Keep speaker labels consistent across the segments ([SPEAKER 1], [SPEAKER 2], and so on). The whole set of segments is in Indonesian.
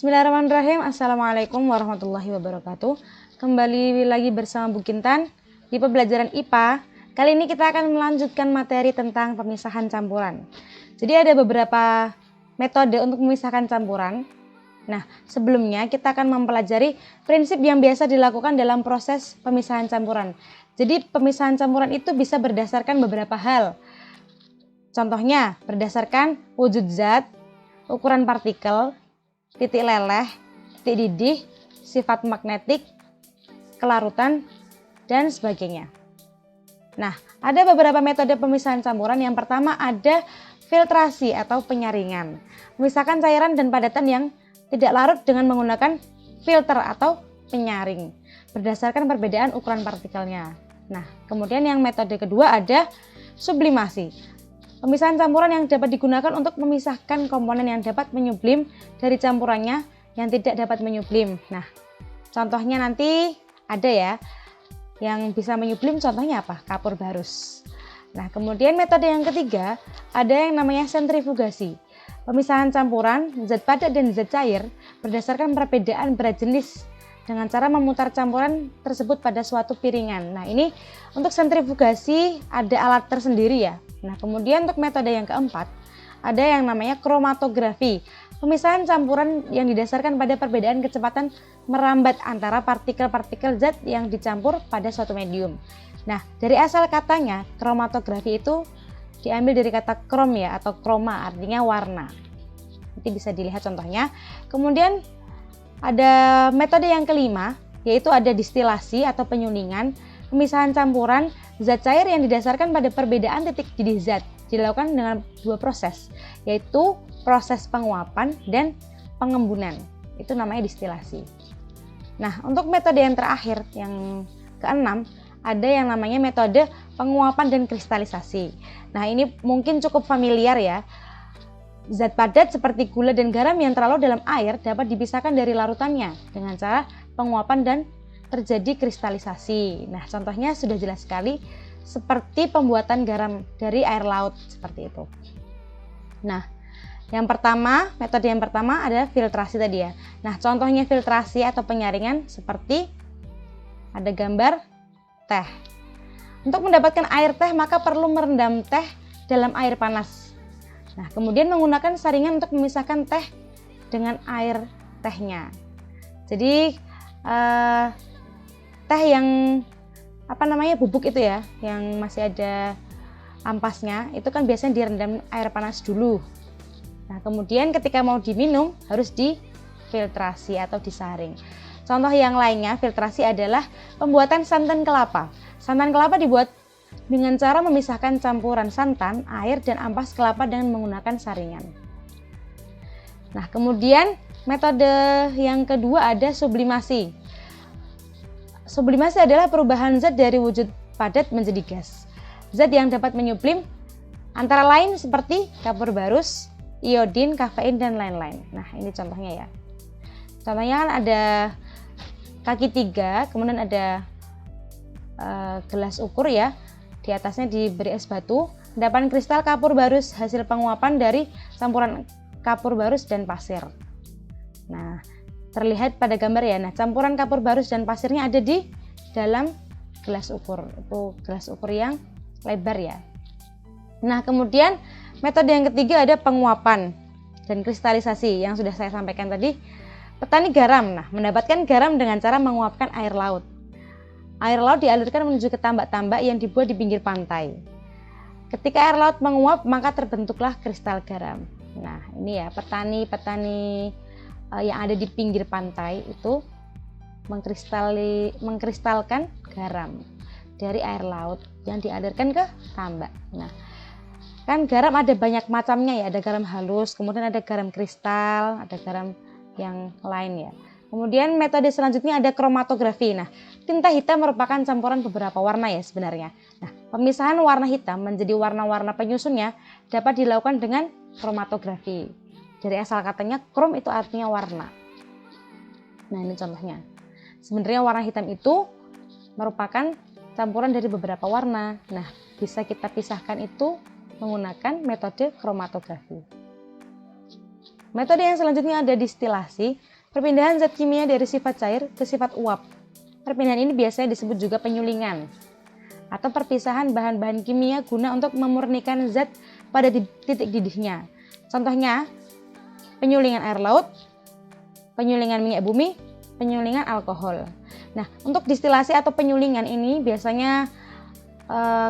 [SPEAKER 1] Bismillahirrahmanirrahim. Assalamualaikum warahmatullahi wabarakatuh. Kembali lagi bersama Bu Kintan di pembelajaran IPA. Kali ini kita akan melanjutkan materi tentang pemisahan campuran. Jadi ada beberapa metode untuk memisahkan campuran. Nah, sebelumnya kita akan mempelajari prinsip yang biasa dilakukan dalam proses pemisahan campuran. Jadi pemisahan campuran itu bisa berdasarkan beberapa hal. Contohnya berdasarkan wujud zat, ukuran partikel, titik leleh, titik didih, sifat magnetik, kelarutan, dan sebagainya. Nah, ada beberapa metode pemisahan campuran. Yang pertama ada filtrasi atau penyaringan. Memisahkan cairan dan padatan yang tidak larut dengan menggunakan filter atau penyaring berdasarkan perbedaan ukuran partikelnya. Nah, kemudian yang metode kedua ada sublimasi. Pemisahan campuran yang dapat digunakan untuk memisahkan komponen yang dapat menyublim dari campurannya yang tidak dapat menyublim. Nah, contohnya nanti ada ya yang bisa menyublim, contohnya apa? Kapur barus. Nah, kemudian metode yang ketiga ada yang namanya sentrifugasi. Pemisahan campuran zat padat dan zat cair berdasarkan perbedaan berat jenis dengan cara memutar campuran tersebut pada suatu piringan. Nah, ini untuk sentrifugasi ada alat tersendiri ya. Nah, kemudian untuk metode yang keempat ada yang namanya kromatografi. Pemisahan campuran yang didasarkan pada perbedaan kecepatan merambat antara partikel-partikel zat yang dicampur pada suatu medium. Nah, dari asal katanya kromatografi itu diambil dari kata krom ya, atau kroma artinya warna. Nanti bisa dilihat contohnya. Kemudian ada metode yang kelima, yaitu ada distilasi atau penyulingan. Pemisahan campuran zat cair yang didasarkan pada perbedaan titik didih zat dilakukan dengan dua proses, yaitu proses penguapan dan pengembunan. Itu namanya distilasi. Nah, untuk metode yang terakhir, yang keenam, ada yang namanya metode penguapan dan kristalisasi. Nah, ini mungkin cukup familiar ya. Zat padat seperti gula dan garam yang terlalu dalam air dapat dipisahkan dari larutannya dengan cara penguapan dan terjadi kristalisasi. Nah, contohnya sudah jelas sekali seperti pembuatan garam dari air laut seperti itu. Nah, metode yang pertama adalah filtrasi tadi ya. Nah, contohnya filtrasi atau penyaringan seperti ada gambar teh. Untuk mendapatkan air teh maka perlu merendam teh dalam air panas. Nah, kemudian menggunakan saringan untuk memisahkan teh dengan air tehnya. Jadi teh yang bubuk itu ya, yang masih ada ampasnya, itu kan biasanya direndam air panas dulu. Nah, kemudian ketika mau diminum harus difiltrasi atau disaring. Contoh yang lainnya filtrasi adalah pembuatan santan kelapa. Santan kelapa dibuat dengan cara memisahkan campuran santan, air, dan ampas kelapa dengan menggunakan saringan. Nah, kemudian metode yang kedua ada sublimasi. Sublimasi adalah perubahan zat dari wujud padat menjadi gas. Zat yang dapat menyublim antara lain seperti kapur barus, iodin, kafein, dan lain-lain. Nah, ini contohnya ya. Contohnya kan ada kaki 3, kemudian ada gelas ukur ya. Di atasnya diberi es batu. Endapan kristal kapur barus hasil penguapan dari campuran kapur barus dan pasir. Nah, terlihat pada gambar ya. Nah, campuran kapur barus dan pasirnya ada di dalam gelas ukur. Itu gelas ukur yang lebar ya. Nah, kemudian metode yang ketiga ada penguapan dan kristalisasi yang sudah saya sampaikan tadi. Petani garam, mendapatkan garam dengan cara menguapkan air laut. Air laut dialirkan menuju ke tambak-tambak yang dibuat di pinggir pantai. Ketika air laut menguap, maka terbentuklah kristal garam. Nah, ini ya, petani-petani yang ada di pinggir pantai itu mengkristalkan garam dari air laut yang dialirkan ke tambak. Nah, kan garam ada banyak macamnya ya, ada garam halus, kemudian ada garam kristal, ada garam yang lain ya. Kemudian metode selanjutnya ada kromatografi. Nah, tinta hitam merupakan campuran beberapa warna ya sebenarnya. Nah, pemisahan warna hitam menjadi warna-warna penyusunnya dapat dilakukan dengan kromatografi. Dari asal katanya krom itu artinya warna. Nah, ini contohnya. Sebenarnya warna hitam itu merupakan campuran dari beberapa warna. Nah, bisa kita pisahkan itu menggunakan metode kromatografi. Metode yang selanjutnya ada distilasi. Perpindahan zat kimia dari sifat cair ke sifat uap. Perpindahan ini biasanya disebut juga penyulingan atau perpisahan bahan-bahan kimia guna untuk memurnikan zat pada titik didihnya. Contohnya, penyulingan air laut, penyulingan minyak bumi, penyulingan alkohol. Nah, untuk distilasi atau penyulingan ini biasanya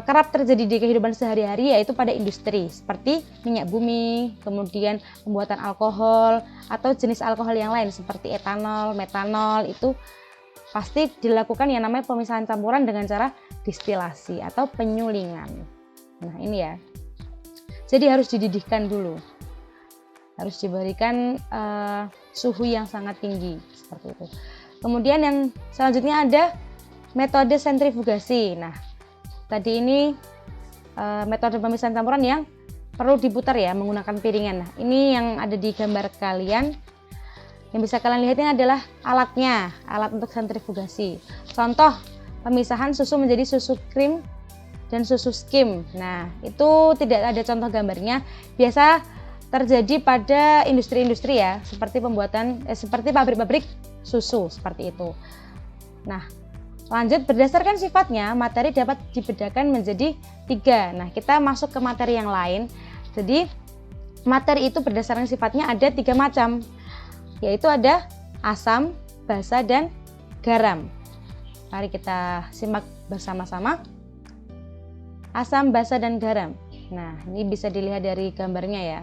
[SPEAKER 1] kerap terjadi di kehidupan sehari-hari, yaitu pada industri seperti minyak bumi, kemudian pembuatan alkohol atau jenis alkohol yang lain seperti etanol, metanol, itu pasti dilakukan yang namanya pemisahan campuran dengan cara distilasi atau penyulingan. Nah, ini ya. Jadi harus dididihkan dulu. Harus diberikan suhu yang sangat tinggi seperti itu. Kemudian yang selanjutnya ada metode sentrifugasi. Nah, tadi ini metode pemisahan campuran yang perlu diputar ya menggunakan piringan. Nah, ini yang ada di gambar kalian. Yang bisa kalian lihat ini adalah alatnya, alat untuk sentrifugasi. Contoh pemisahan susu menjadi susu krim dan susu skim. Nah, itu tidak ada contoh gambarnya. Biasa terjadi pada industri-industri ya, seperti seperti pabrik-pabrik susu seperti itu. Nah, lanjut, berdasarkan sifatnya, materi dapat dibedakan menjadi 3. Nah, kita masuk ke materi yang lain. Jadi, materi itu berdasarkan sifatnya ada 3 macam, yaitu ada asam, basa, dan garam. Mari kita simak bersama-sama. Asam, basa, dan garam. Nah, ini bisa dilihat dari gambarnya ya.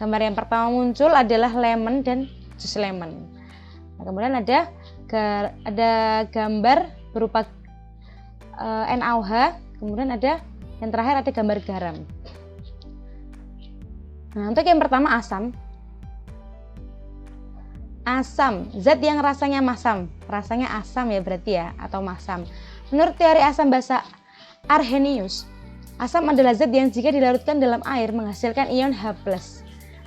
[SPEAKER 1] Gambar yang pertama muncul adalah lemon dan jus lemon. Nah, kemudian ada gambar berupa NaOH, kemudian ada yang terakhir ada gambar garam. Nah, untuk yang pertama asam, zat yang rasanya asam ya berarti ya, atau masam. Menurut teori asam basa Arrhenius, asam adalah zat yang jika dilarutkan dalam air menghasilkan ion H+.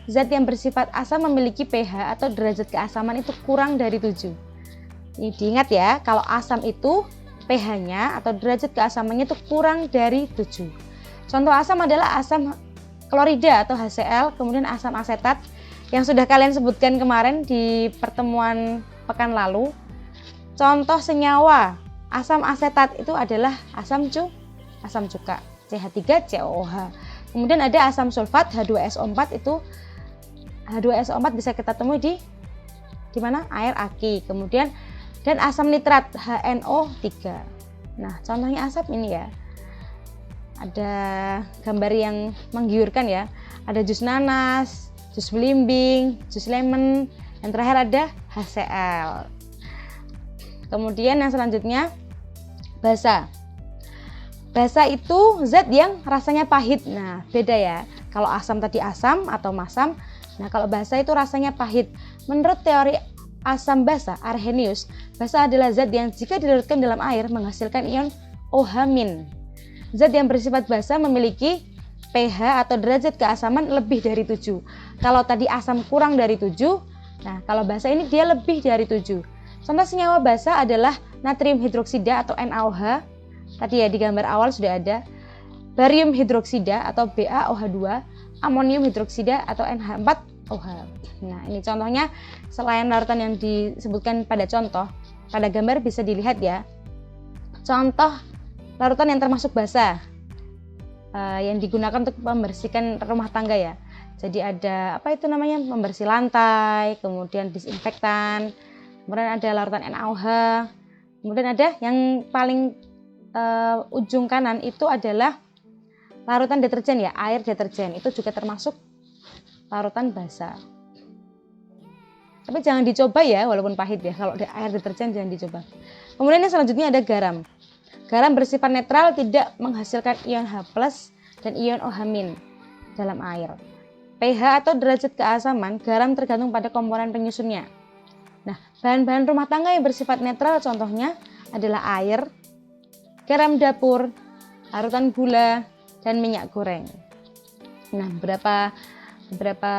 [SPEAKER 1] Zat yang bersifat asam memiliki pH atau derajat keasaman itu kurang dari 7. Ini diingat ya, kalau asam itu pH-nya atau derajat keasamannya itu kurang dari 7. Contoh asam adalah asam klorida atau HCl, kemudian asam asetat yang sudah kalian sebutkan kemarin di pertemuan pekan lalu. Contoh senyawa asam asetat itu adalah asam cuka, CH3COOH. Kemudian ada asam sulfat H2SO4, itu H2SO4 bisa kita temui di mana? Air aki. Kemudian dan asam nitrat HNO3. Nah, contohnya asam ini ya. Ada gambar yang menggiurkan ya. Ada jus nanas, jus belimbing, jus lemon, yang terakhir ada HCl. Kemudian yang selanjutnya basa. Basa itu zat yang rasanya pahit. Nah, beda ya. Kalau asam tadi asam atau masam. Nah, kalau basa itu rasanya pahit. Menurut teori asam basa Arrhenius, basa adalah zat yang jika dilarutkan dalam air menghasilkan ion OH-. Zat yang bersifat basa memiliki pH atau derajat keasaman lebih dari 7. Kalau tadi asam kurang dari 7, nah kalau basa ini dia lebih dari 7. Contoh senyawa basa adalah natrium hidroksida atau NaOH. Tadi ya di gambar awal sudah ada. Barium hidroksida atau BaOH2, amonium hidroksida atau NH4OH. Nah, ini contohnya selain larutan yang disebutkan pada contoh, pada gambar bisa dilihat ya. Contoh larutan yang termasuk basa yang digunakan untuk membersihkan rumah tangga ya. Jadi ada pembersih lantai, kemudian disinfektan, kemudian ada larutan NaOH, Kemudian ada yang paling ujung kanan itu adalah larutan deterjen ya, air deterjen. Itu juga termasuk larutan basa. Tapi jangan dicoba ya, walaupun pahit ya. Kalau air deterjen jangan dicoba. Kemudian yang selanjutnya ada garam. Garam bersifat netral, tidak menghasilkan ion H+ dan ion OH- dalam air. pH atau derajat keasaman garam tergantung pada komponen penyusunnya. Nah, bahan-bahan rumah tangga yang bersifat netral contohnya adalah air, garam dapur, larutan gula, dan minyak goreng. Nah, beberapa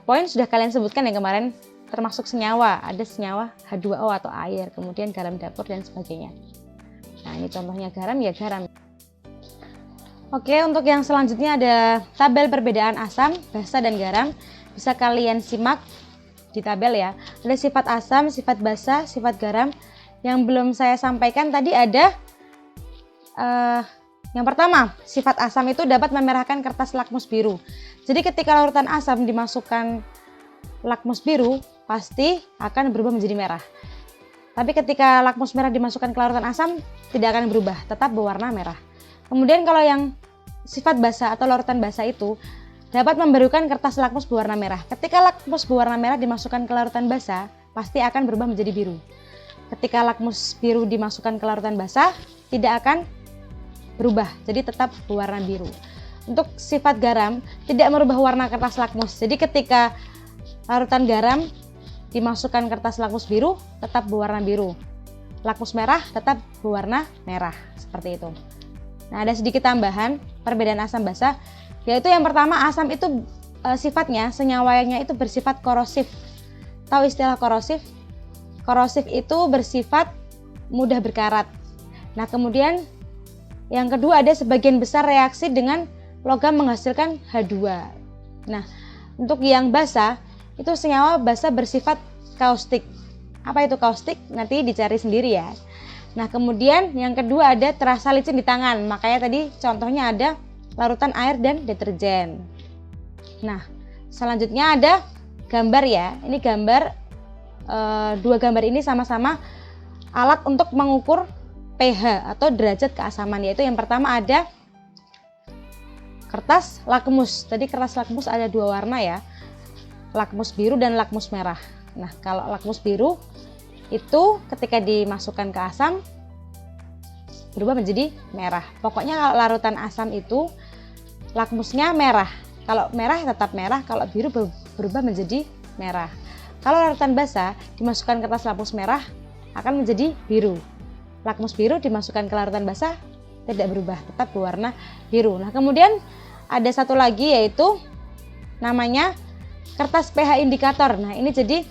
[SPEAKER 1] poin sudah kalian sebutkan yang kemarin, termasuk senyawa. Ada senyawa H2O atau air, kemudian garam dapur dan sebagainya. Nah, ini contohnya garam ya garam. Oke, untuk yang selanjutnya ada tabel perbedaan asam, basa, dan garam. Bisa kalian simak di tabel ya. Ada sifat asam, sifat basa, sifat garam. Yang belum saya sampaikan tadi ada yang pertama, sifat asam itu dapat memerahkan kertas lakmus biru. Jadi ketika larutan asam dimasukkan lakmus biru, pasti akan berubah menjadi merah. Tapi ketika lakmus merah dimasukkan ke larutan asam, tidak akan berubah, tetap berwarna merah. Kemudian kalau yang sifat basa atau larutan basa itu dapat membirukan kertas lakmus berwarna merah. Ketika lakmus berwarna merah dimasukkan ke larutan basa, pasti akan berubah menjadi biru. Ketika lakmus biru dimasukkan ke larutan basa, tidak akan berubah, jadi tetap berwarna biru. Untuk sifat garam, tidak merubah warna kertas lakmus. Jadi ketika larutan garam dimasukkan kertas lakmus biru, tetap berwarna biru. Lakmus merah tetap berwarna merah, seperti itu. Nah, ada sedikit tambahan perbedaan asam basa, yaitu yang pertama, asam itu sifatnya, senyawanya itu bersifat korosif. Tahu istilah korosif? Korosif itu bersifat mudah berkarat. Nah, kemudian yang kedua, ada sebagian besar reaksi dengan logam menghasilkan H2. Nah, untuk yang basa, itu senyawa basa bersifat kaustik. Apa itu kaustik? Nanti dicari sendiri ya. Nah, kemudian yang kedua ada terasa licin di tangan. Makanya tadi contohnya ada larutan air dan deterjen. Nah, selanjutnya ada gambar ya. Ini gambar, dua gambar ini sama-sama alat untuk mengukur pH atau derajat keasaman. Yaitu yang pertama ada kertas lakmus. Tadi kertas lakmus ada dua warna ya. Lakmus biru dan lakmus merah. Nah, kalau lakmus biru itu ketika dimasukkan ke asam berubah menjadi merah. Pokoknya kalau larutan asam itu lakmusnya merah. Kalau merah tetap merah, kalau biru berubah menjadi merah. Kalau larutan basa dimasukkan kertas lakmus merah akan menjadi biru. Lakmus biru dimasukkan ke larutan basa tidak berubah, tetap berwarna biru. Nah, kemudian ada satu lagi yaitu namanya kertas pH indikator. Nah, ini jadi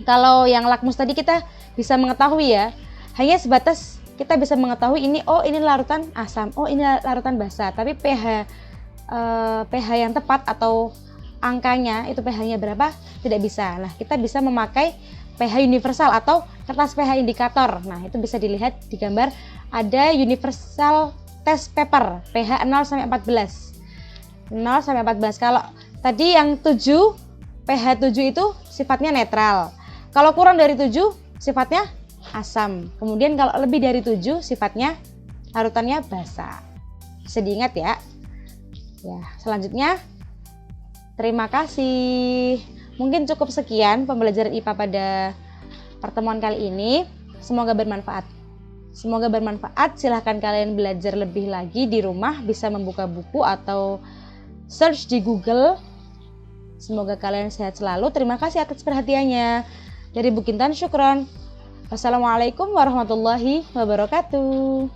[SPEAKER 1] kalau yang lakmus tadi kita bisa mengetahui ya, hanya sebatas kita bisa mengetahui ini, oh ini larutan asam, oh ini larutan basa. Tapi pH yang tepat atau angkanya itu pH-nya berapa tidak bisa. Nah, kita bisa memakai pH universal atau kertas pH indikator. Nah, itu bisa dilihat di gambar, ada universal test paper pH 0 sampai 14. 0 sampai 14. Kalau tadi yang 7, pH 7 itu sifatnya netral. Kalau kurang dari 7 sifatnya asam. Kemudian kalau lebih dari 7 sifatnya larutannya basa. Bisa diingat ya. Ya, selanjutnya terima kasih. Mungkin cukup sekian pembelajaran IPA pada pertemuan kali ini. Semoga bermanfaat. Semoga bermanfaat. Silahkan kalian belajar lebih lagi di rumah, bisa membuka buku atau search di Google. Semoga kalian sehat selalu. Terima kasih atas perhatiannya. Dari Bu Kintan, syukron. Wassalamualaikum warahmatullahi wabarakatuh.